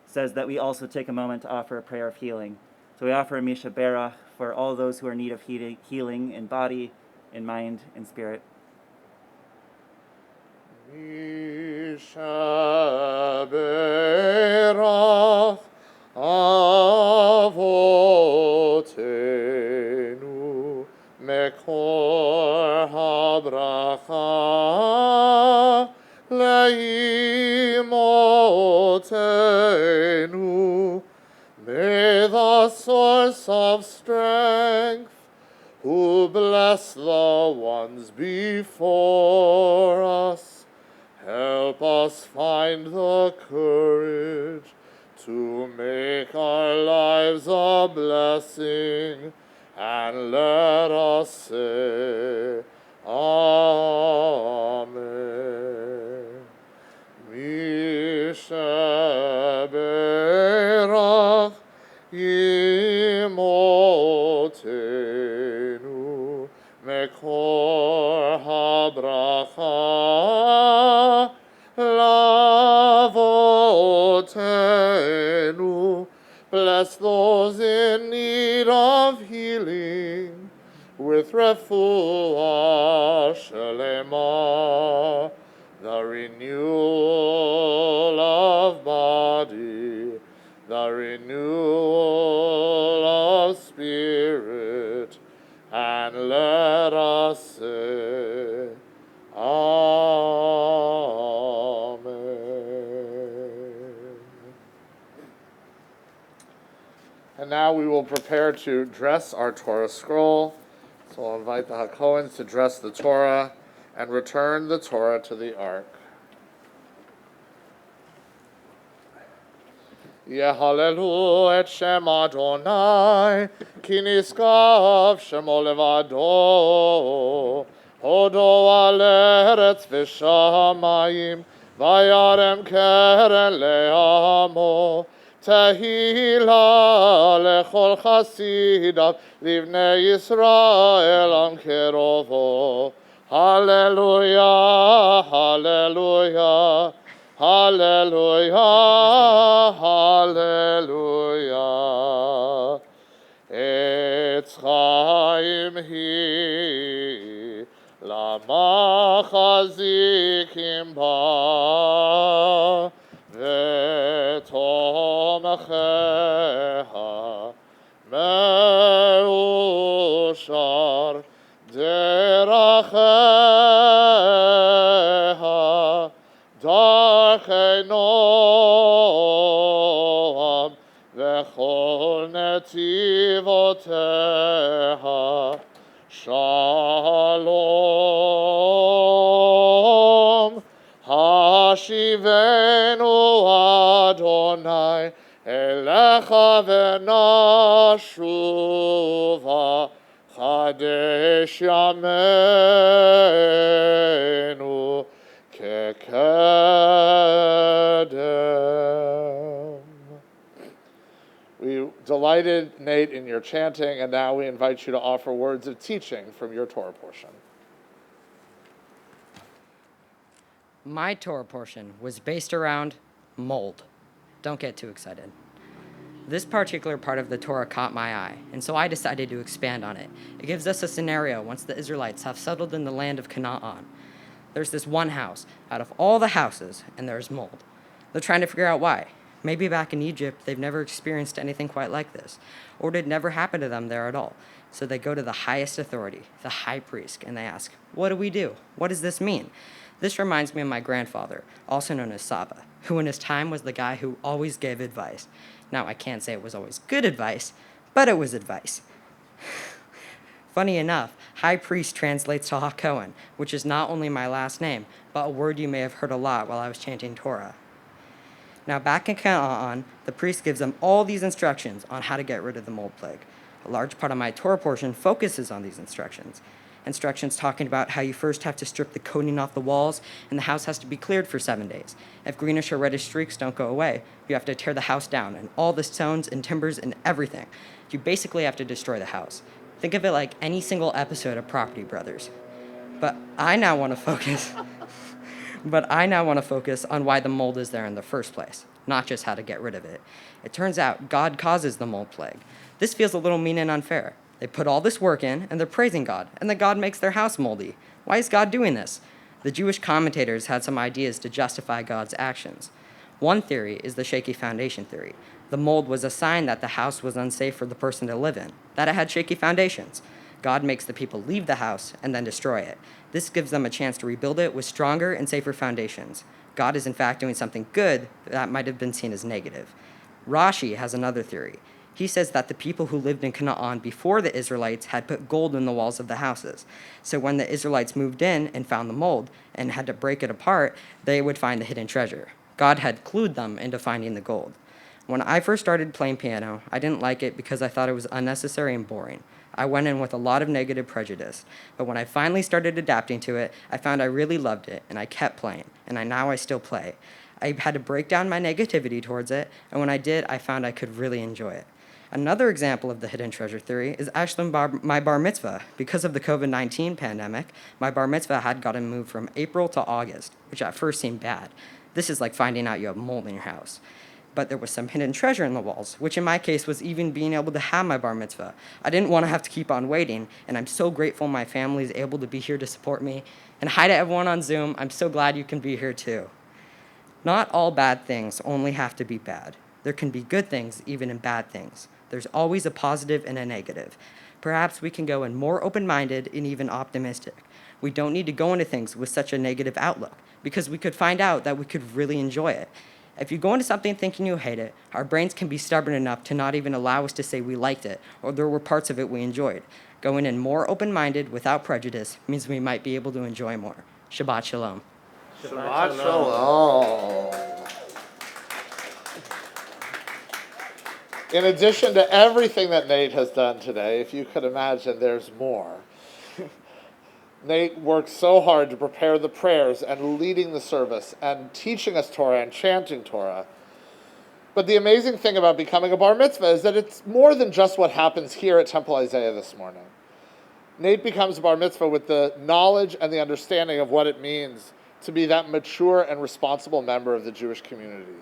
says that we also take a moment to offer a prayer of healing. So we offer a Misha Berach for all those who are in need of healing in body, in mind, in spirit. Misha Berach Avotenu Mekor HaBracha Leimotenu. May the source of strength, who bless the ones before us, help us find the courage to make our lives a blessing, and let us say, Amen. Misha Berach Imotenu Mekor HaBracha Lavotenu. Bless those in need of healing with refuah shelema, the renewal of body, the renewal of spirit, and let us say, Amen. And now we will prepare to dress our Torah scroll. So I'll invite the HaKohens to dress the Torah and return the Torah to the ark. Yehalelu et Shem Adonai, ki niskav Shemo levado, hodo al eretz v'shamayim, vayarem keren le'amo, tehila lechol chasidav, livnei Yisrael am kerovo. Hallelujah, hallelujah. Hallelujah, hallelujah. Etz chaim hi, lama chazikim ba, v'tomcheha meushar deracheha. Darchei noam v'chol netivoteha. Shalom. Hashivenu Adonai elecha v'nashuva. Chadesh yameinu kekedem. We delighted, Nate, in your chanting, and now we invite you to offer words of teaching from your Torah portion. My Torah portion was based around mold. Don't get too excited. This particular part of the Torah caught my eye, and so I decided to expand on it. It gives us a scenario once the Israelites have settled in the land of Canaan. There's this one house out of all the houses, and there's mold. They're trying to figure out why. Maybe back in Egypt, they've never experienced anything quite like this, or it had never happened to them there at all. So they go to the highest authority, the high priest, and they ask, "What do we do? What does this mean?" This reminds me of my grandfather, also known as Saba, who in his time was the guy who always gave advice. Now, I can't say it was always good advice, but it was advice. Funny enough, high priest translates to HaKohen, which is not only my last name, but a word you may have heard a lot while I was chanting Torah. Now, back in Canaan, the priest gives them all these instructions on how to get rid of the mold plague. A large part of my Torah portion focuses on these instructions. Instructions talking about how you first have to strip the coating off the walls, and the house has to be cleared for 7 days. If greenish or reddish streaks don't go away, you have to tear the house down, and all the stones and timbers and everything. You basically have to destroy the house. Think of it like any single episode of Property Brothers. But I now want to focus on why the mold is there in the first place, not just how to get rid of it. It turns out God causes the mold plague. This feels a little mean and unfair. They put all this work in, and they're praising God, and then God makes their house moldy. Why is God doing this? The Jewish commentators had some ideas to justify God's actions. One theory is the shaky foundation theory. The mold was a sign that the house was unsafe for the person to live in, that it had shaky foundations. God makes the people leave the house and then destroy it. This gives them a chance to rebuild it with stronger and safer foundations. God is in fact doing something good that might have been seen as negative. Rashi has another theory. He says that the people who lived in Canaan before the Israelites had put gold in the walls of the houses. So when the Israelites moved in and found the mold and had to break it apart, they would find the hidden treasure. God had clued them into finding the gold. When I first started playing piano, I didn't like it because I thought it was unnecessary and boring. I went in with a lot of negative prejudice, but when I finally started adapting to it, I found I really loved it, and I kept playing, and I still play. I had to break down my negativity towards it, and when I did, I found I could really enjoy it. Another example of the hidden treasure theory is actually my bar mitzvah. Because of the COVID-19 pandemic, my bar mitzvah had gotten moved from April to August, which at first seemed bad. This is like finding out you have mold in your house. But there was some hidden treasure in the walls, which in my case was even being able to have my bar mitzvah. I didn't want to have to keep on waiting, and I'm so grateful my family is able to be here to support me. And hi to everyone on Zoom, I'm so glad you can be here too. Not all bad things only have to be bad. There can be good things even in bad things. There's always a positive and a negative. Perhaps we can go in more open-minded and even optimistic. We don't need to go into things with such a negative outlook, because we could find out that we could really enjoy it. If you go into something thinking you hate it, our brains can be stubborn enough to not even allow us to say we liked it, or there were parts of it we enjoyed. Going in more open-minded without prejudice means we might be able to enjoy more. Shabbat Shalom. Shabbat Shalom. In addition to everything that Nate has done today, if you could imagine, there's more. Nate worked so hard to prepare the prayers and leading the service and teaching us Torah and chanting Torah. But the amazing thing about becoming a bar mitzvah is that it's more than just what happens here at Temple Isaiah this morning. Nate becomes a bar mitzvah with the knowledge and the understanding of what it means to be that mature and responsible member of the Jewish community.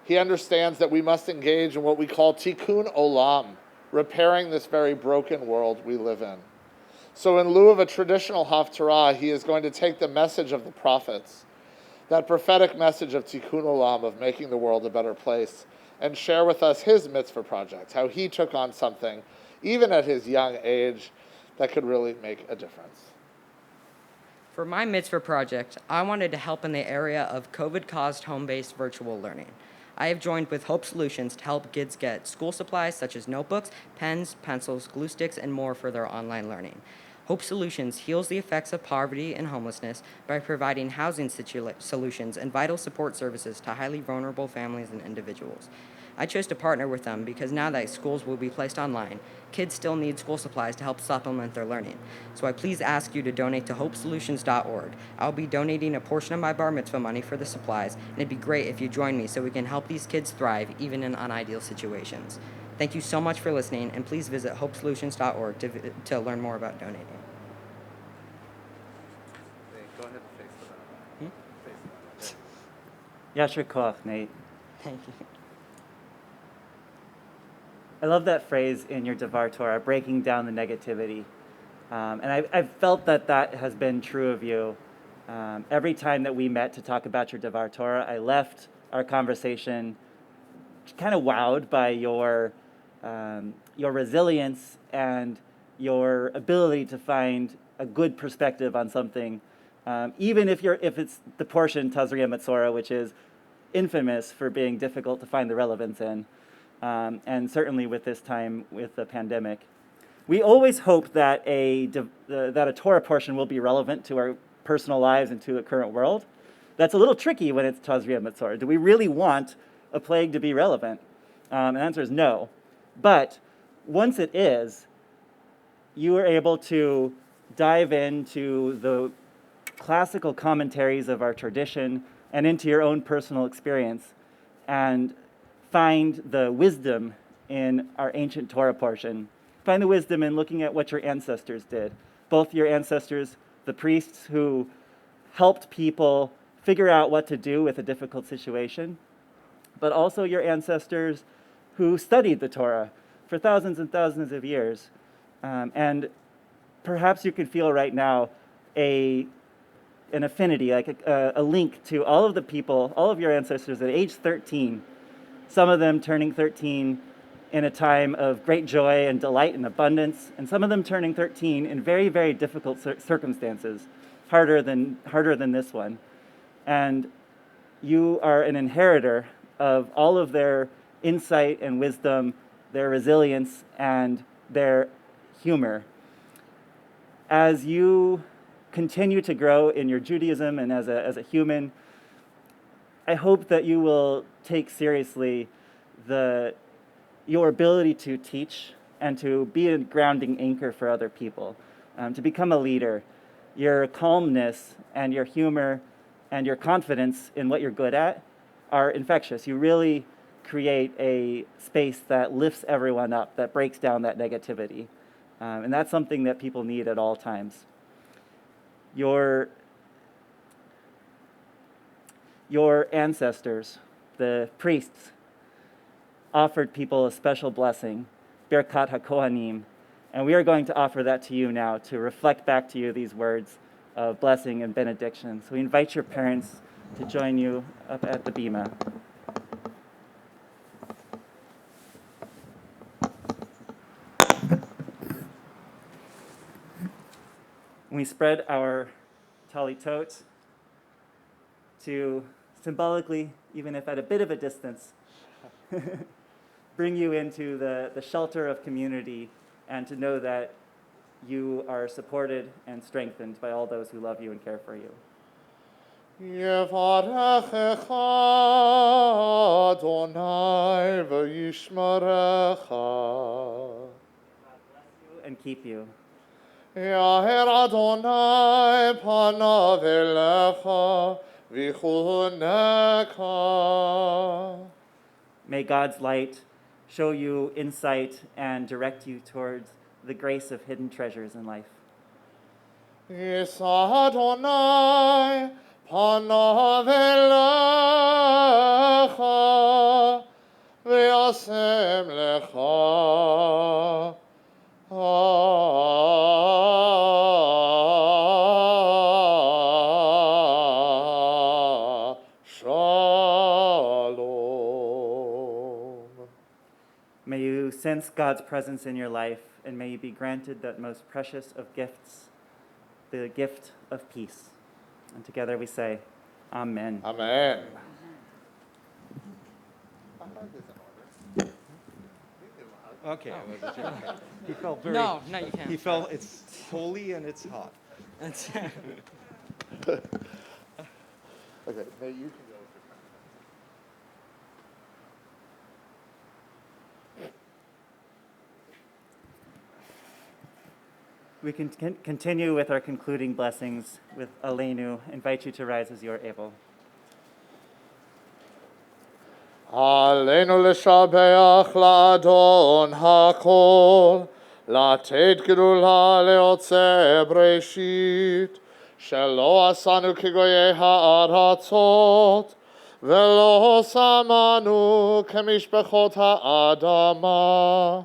He understands that we must engage in what we call tikkun olam, repairing this very broken world we live in. So in lieu of a traditional haftarah, he is going to take the message of the prophets, that prophetic message of tikkun olam, of making the world a better place, and share with us his mitzvah project, how he took on something, even at his young age, that could really make a difference. For my mitzvah project, I wanted to help in the area of COVID-caused home-based virtual learning. I have joined with Hope Solutions to help kids get school supplies such as notebooks, pens, pencils, glue sticks, and more for their online learning. Hope Solutions heals the effects of poverty and homelessness by providing housing solutions and vital support services to highly vulnerable families and individuals. I chose to partner with them because now that schools will be placed online, kids still need school supplies to help supplement their learning. So I please ask you to donate to hopesolutions.org. I'll be donating a portion of my bar mitzvah money for the supplies, and it'd be great if you join me so we can help these kids thrive even in unideal situations. Thank you so much for listening, and please visit hopesolutions.org to learn more about donating. Nate, go ahead and face the Yasher koach, Nate. Thank you. I love that phrase in your Devar Torah, breaking down the negativity. And I've felt that has been true of you. Every time that we met to talk about your Devar Torah, I left our conversation kind of wowed by your resilience and your ability to find a good perspective on something, even if it's the portion Tazria Metzora, which is infamous for being difficult to find the relevance in, and certainly with this time with the pandemic. We always hope that a Torah portion will be relevant to our personal lives and to the current world. That's a little tricky when it's Tazria Metzora. Do we really want a plague to be relevant? And the answer is no. But once it is, you are able to dive into the classical commentaries of our tradition and into your own personal experience and find the wisdom in our ancient Torah portion. Find the wisdom in looking at what your ancestors did. Both your ancestors, the priests who helped people figure out what to do with a difficult situation, but also your ancestors who studied the Torah for thousands and thousands of years. And perhaps you can feel right now an affinity, like a link to all of the people, all of your ancestors at age 13, some of them turning 13 in a time of great joy and delight and abundance, and some of them turning 13 in very, very difficult circumstances, harder than this one. And you are an inheritor of all of their insight and wisdom, their resilience, and their humor. As you continue to grow in your Judaism and as a human, I hope that you will take seriously your ability to teach and to be a grounding anchor for other people, to become a leader. Your calmness and your humor and your confidence in what you're good at are infectious. You really create a space that lifts everyone up, that breaks down that negativity. And that's something that people need at all times. Your ancestors, the priests, offered people a special blessing, Birkat HaKohanim, and we are going to offer that to you now to reflect back to you these words of blessing and benediction. So we invite your parents to join you up at the bima. We spread our talitot to symbolically, even if at a bit of a distance, bring you into the shelter of community and to know that you are supported and strengthened by all those who love you and care for you. Yevarechecha Adonai v'yishmerecha. God bless you and keep you. Yaher Adonai panav elecha v'chuneka. May God's light show you insight and direct you towards the grace of hidden treasures in life. Yisa Adonai panav elecha v'yasem lecha shalom. May you sense God's presence in your life, and may you be granted that most precious of gifts, the gift of peace. And together we say, Amen. Amen. Okay. He felt very. No, you can't. He felt it's holy and it's hot. That's Okay, now you can go with your friend. We can continue with our concluding blessings with Aleinu. Invite you to rise as you are able. Aleinu l'shabeach la'adon hakol, לתת גדולה ליוצא בראשית, שלא עשנו כגויי הארצות, ולא שמנו כמשפחות האדמה,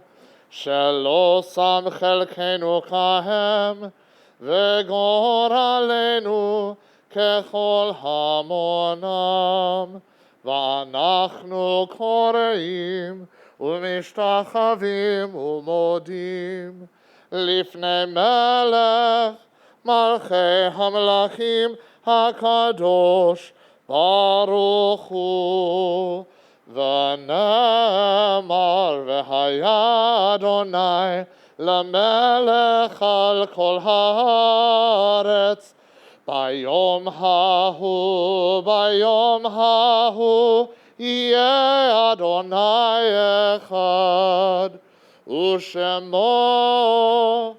שלא שם חלקנו כהם, וגורלנו ככל המונם, ואנחנו קוראים ומשתחווים ומודים לפני מלך מלכי המלכים הקדוש ברוך הוא. ונאמר והיה אדוני למלך על כל הארץ ביום ההוא יהיה אדוני אחד ושמו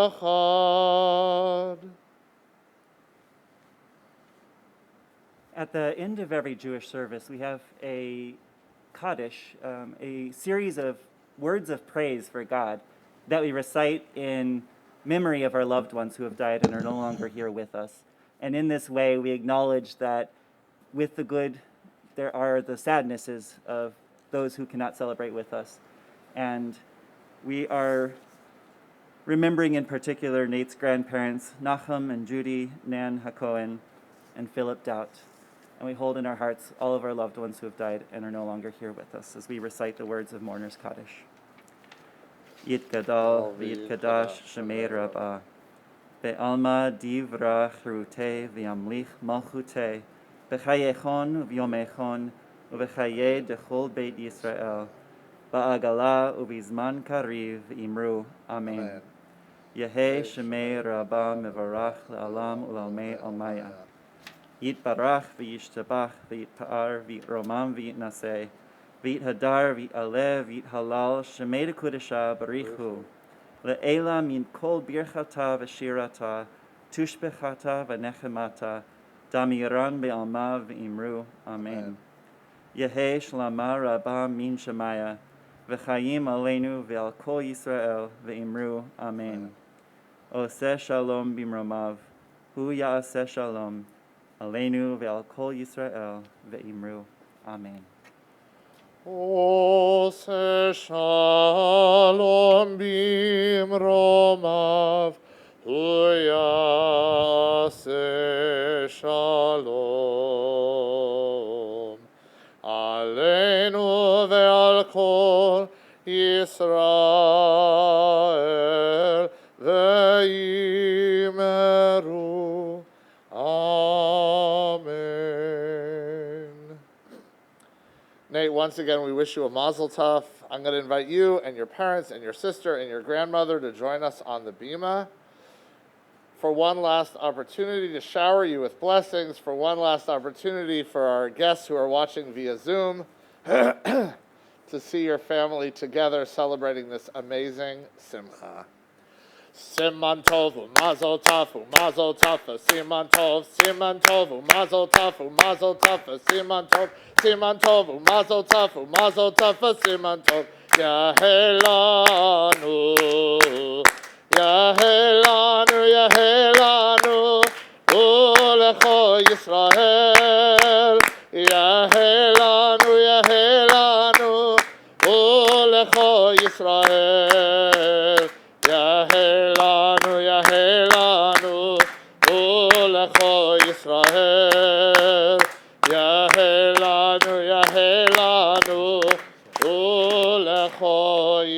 אחד. At the end of every Jewish service, we have a Kaddish, a series of words of praise for God that we recite in memory of our loved ones who have died and are no longer here with us. And in this way, we acknowledge that with the good, there are the sadnesses of those who cannot celebrate with us. And we are remembering in particular Nate's grandparents, Nachum and Judy Nan Hakohen, and Philip Dout. And we hold in our hearts all of our loved ones who have died and are no longer here with us as we recite the words of Mourner's Kaddish. Yitgadal v'yitkadash shemei Rabbah, be'alma divra cherutei v'yamlich malchutei, b'chayechon v'yomechon, u'b'chayei dechol beit Yisrael, ba'agala u'bizman kariv imru. Amen. Yehei shemei Rabbah mevarach le'alam u'lalmei almaya. Yitbarach v'yishtabach v'yitpa'ar v'yitromam v'yitnaseh v'yithadar v'yit'aleh v'yithalal shemei dekudesha barichu le'ela min kol birchata v'shirata tushbechata v'nechemata damiran be'alma v'imru. Amen. Yehei shlama rabba min shemaya v'chayim aleinu ve'al kol Yisrael v'imru. Amen. Oseh shalom bimromav hu ya'aseh shalom Aleinu ve'al kol Yisrael ve'imru. Amen. Oseh shalom bimromav hu ya'aseh shalom Aleinu ve'al kol Yisrael ve'imru. Amen. Nate, once again, we wish you a mazel tov. I'm going to invite you and your parents and your sister and your grandmother to join us on the bima for one last opportunity to shower you with blessings, for one last opportunity for our guests who are watching via Zoom to see your family together celebrating this amazing simcha. Siman tov u'mazel tov u'mazel tov siman tov u'mazel tov u'mazel tov siman tov u'mazel tov u'mazel tov siman tov yahelanu u'lecho Yisrael yahelanu u'lecho Yisrael Yahelanu, u'lecho Yisrael. Yahelanu, u'lecho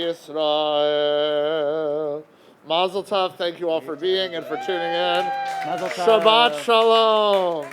Yisrael. Mazel tov, thank you all for being and for tuning in. Mazel tov. Shabbat shalom.